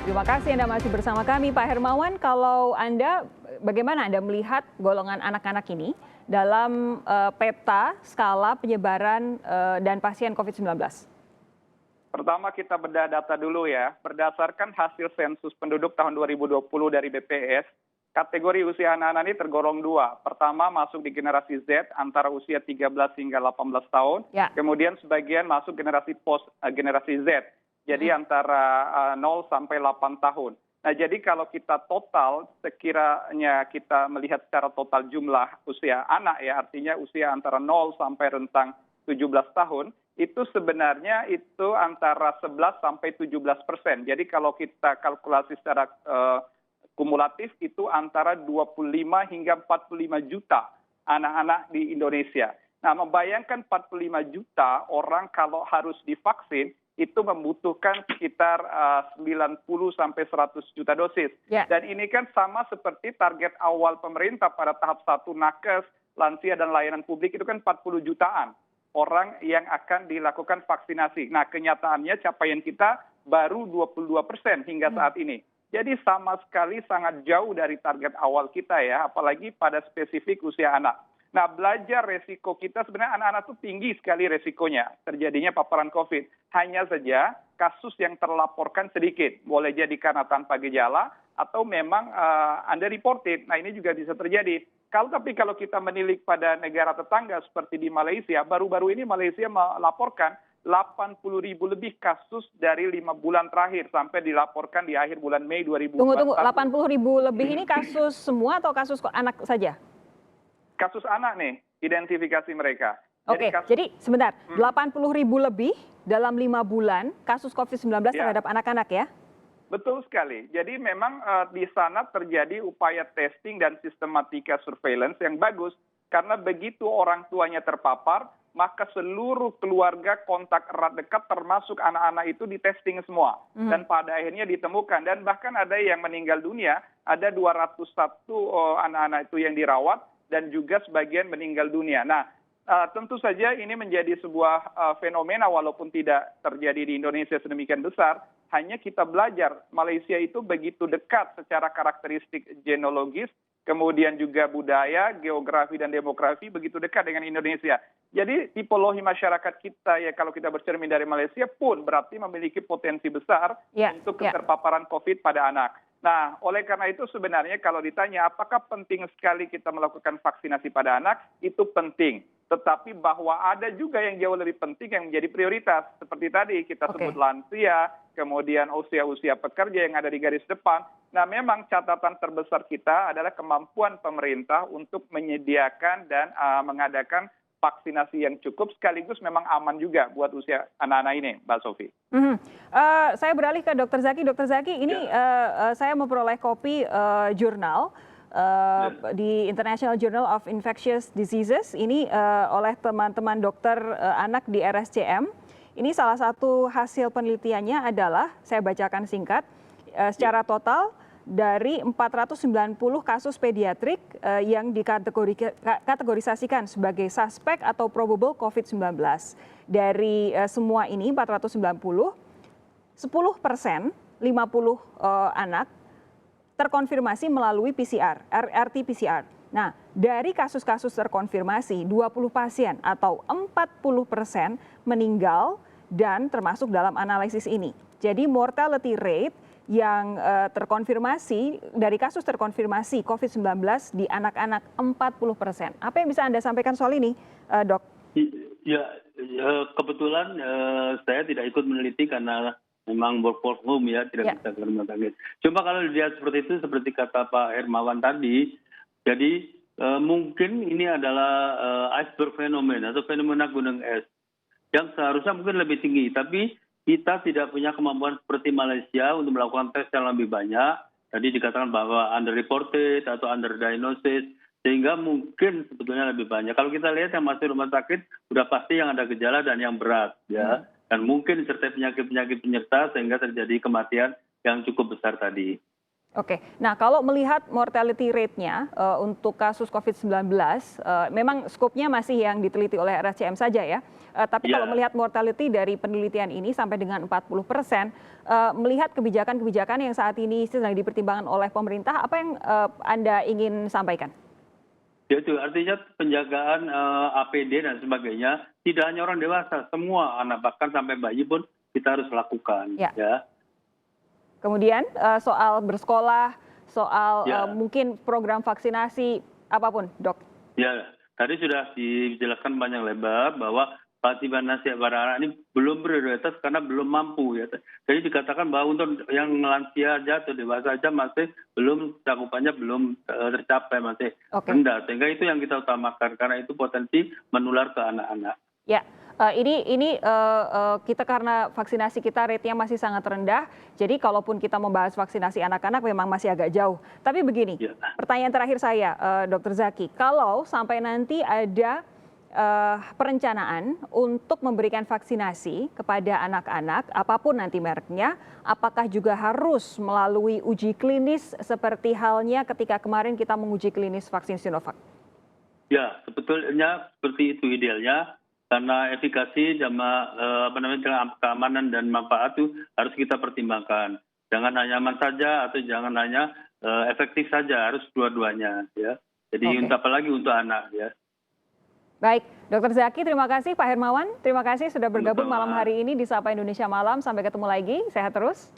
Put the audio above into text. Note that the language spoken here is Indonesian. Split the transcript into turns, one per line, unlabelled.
Terima kasih Anda masih bersama kami, Pak Hermawan. Kalau Anda, bagaimana Anda melihat golongan anak-anak ini dalam peta skala penyebaran dan pasien COVID-19?
Pertama kita bedah data dulu ya. Berdasarkan hasil sensus penduduk tahun 2020 dari BPS, kategori usia anak-anak ini tergolong dua. Pertama masuk di generasi Z antara usia 13 hingga 18 tahun.
Ya.
Kemudian sebagian masuk generasi generasi Z. Jadi antara 0 sampai 8 tahun. Nah jadi kalau kita total, sekiranya kita melihat secara total jumlah usia anak ya, artinya usia antara 0 sampai rentang 17 tahun, itu sebenarnya itu antara 11 sampai 17%. Jadi kalau kita kalkulasi secara kumulatif itu antara 25 hingga 45 juta anak-anak di Indonesia. Nah membayangkan 45 juta orang kalau harus divaksin, itu membutuhkan sekitar 90 sampai 100 juta dosis.
Ya.
Dan ini kan sama seperti target awal pemerintah pada tahap 1 nakes, lansia dan layanan publik itu kan 40 jutaan orang yang akan dilakukan vaksinasi. Nah kenyataannya capaian kita baru 22% hingga saat ini. Jadi sama sekali sangat jauh dari target awal kita ya, apalagi pada spesifik usia anak. Nah belajar resiko kita sebenarnya anak-anak itu tinggi sekali resikonya terjadinya paparan COVID. Hanya saja kasus yang terlaporkan sedikit. Boleh jadi karena tanpa gejala atau memang underreported. Nah ini juga bisa terjadi. Tapi kalau kita menilik pada negara tetangga seperti di Malaysia, baru-baru ini Malaysia melaporkan 80.000 lebih kasus dari 5 bulan terakhir sampai dilaporkan di akhir bulan Mei 2021.
Tunggu, 80.000 lebih ini kasus semua atau kasus anak saja?
Kasus anak nih, identifikasi mereka.
Oke, jadi sebentar, 80.000 lebih dalam 5 bulan kasus COVID-19 terhadap anak-anak ya?
Betul sekali. Jadi memang di sana terjadi upaya testing dan sistematika surveillance yang bagus. Karena begitu orang tuanya terpapar, maka seluruh keluarga kontak erat dekat termasuk anak-anak itu ditesting semua. Dan pada akhirnya ditemukan. Dan bahkan ada yang meninggal dunia, ada 201 anak-anak itu yang dirawat dan juga sebagian meninggal dunia. Nah, tentu saja ini menjadi sebuah fenomena walaupun tidak terjadi di Indonesia sedemikian besar. Hanya kita belajar Malaysia itu begitu dekat secara karakteristik genealogis, kemudian juga budaya, geografi dan demografi begitu dekat dengan Indonesia. Jadi tipologi masyarakat kita ya kalau kita bercermin dari Malaysia pun berarti memiliki potensi besar untuk keterpaparan COVID pada anak. Nah, oleh karena itu sebenarnya kalau ditanya apakah penting sekali kita melakukan vaksinasi pada anak, itu penting. Tetapi bahwa ada juga yang jauh lebih penting yang menjadi prioritas. Seperti tadi kita sebut lansia, kemudian usia-usia pekerja yang ada di garis depan. Nah memang catatan terbesar kita adalah kemampuan pemerintah untuk menyediakan dan mengadakan vaksinasi yang cukup sekaligus memang aman juga buat usia anak-anak ini, Mbak Sofi.
Saya beralih ke Dr. Zaki. Dr. Zaki, ini saya memperoleh kopi jurnal di International Journal of Infectious Diseases ini oleh teman-teman dokter anak di RSCM. Ini salah satu hasil penelitiannya adalah, saya bacakan singkat, secara total dari 490 kasus pediatrik yang dikategorisasikan sebagai suspek atau probable COVID-19. Dari semua ini 490, 10%, 50 anak terkonfirmasi melalui PCR, RT-PCR. Nah, dari kasus-kasus terkonfirmasi, 20 pasien atau 40% meninggal dan termasuk dalam analisis ini. Jadi mortality rate yang terkonfirmasi, dari kasus terkonfirmasi COVID-19 di anak-anak 40%. Apa yang bisa Anda sampaikan soal ini, Dok?
Ya, kebetulan saya tidak ikut meneliti karena memang work from home ya, tidak bisa ke rumah sakit. Cuma kalau dilihat seperti itu, seperti kata Pak Hermawan tadi, jadi mungkin ini adalah iceberg fenomena atau fenomena gunung es yang seharusnya mungkin lebih tinggi, tapi kita tidak punya kemampuan seperti Malaysia untuk melakukan tes yang lebih banyak. Tadi dikatakan bahwa underreported atau underdiagnosis, sehingga mungkin sebetulnya lebih banyak. Kalau kita lihat yang masuk rumah sakit, sudah pasti yang ada gejala dan yang berat, ya. Dan mungkin disertai penyakit-penyakit penyerta sehingga terjadi kematian yang cukup besar tadi.
Oke, nah kalau melihat mortality rate-nya untuk kasus COVID-19, memang skopnya masih yang diteliti oleh RSCM saja ya. Tapi kalau melihat mortality dari penelitian ini sampai dengan 40%, melihat kebijakan-kebijakan yang saat ini sedang dipertimbangkan oleh pemerintah, apa yang Anda ingin sampaikan?
Ya itu artinya penjagaan APD dan sebagainya tidak hanya orang dewasa, semua anak bahkan sampai bayi pun kita harus lakukan. Ya.
Kemudian soal bersekolah, soal mungkin program vaksinasi, apapun, Dok.
Ya, tadi sudah dijelaskan panjang lebar bahwa vaksinasi pada anak ini belum prioritas karena belum mampu ya. Jadi dikatakan bahwa untuk yang lansia aja atau dewasa aja masih belum cakupannya belum tercapai, masih rendah. Sehingga itu yang kita utamakan karena itu potensi menular ke anak-anak.
Ya, ini kita karena vaksinasi kita rate-nya masih sangat rendah, jadi kalaupun kita membahas vaksinasi anak-anak memang masih agak jauh. Tapi begini, pertanyaan terakhir saya, Dr. Zaki, kalau sampai nanti ada perencanaan untuk memberikan vaksinasi kepada anak-anak, apapun nanti mereknya, apakah juga harus melalui uji klinis seperti halnya ketika kemarin kita menguji klinis vaksin Sinovac? Ya,
sebetulnya seperti itu idealnya. Karena efikasi sama keamanan dan manfaat itu harus kita pertimbangkan. Jangan hanya aman saja atau jangan hanya efektif saja, harus dua-duanya ya. Jadi apalagi untuk anak ya.
Baik, Dr. Zaki, terima kasih. Pak Hermawan, terima kasih sudah bergabung malam hari ini di Sapa Indonesia Malam. Sampai ketemu lagi, sehat terus.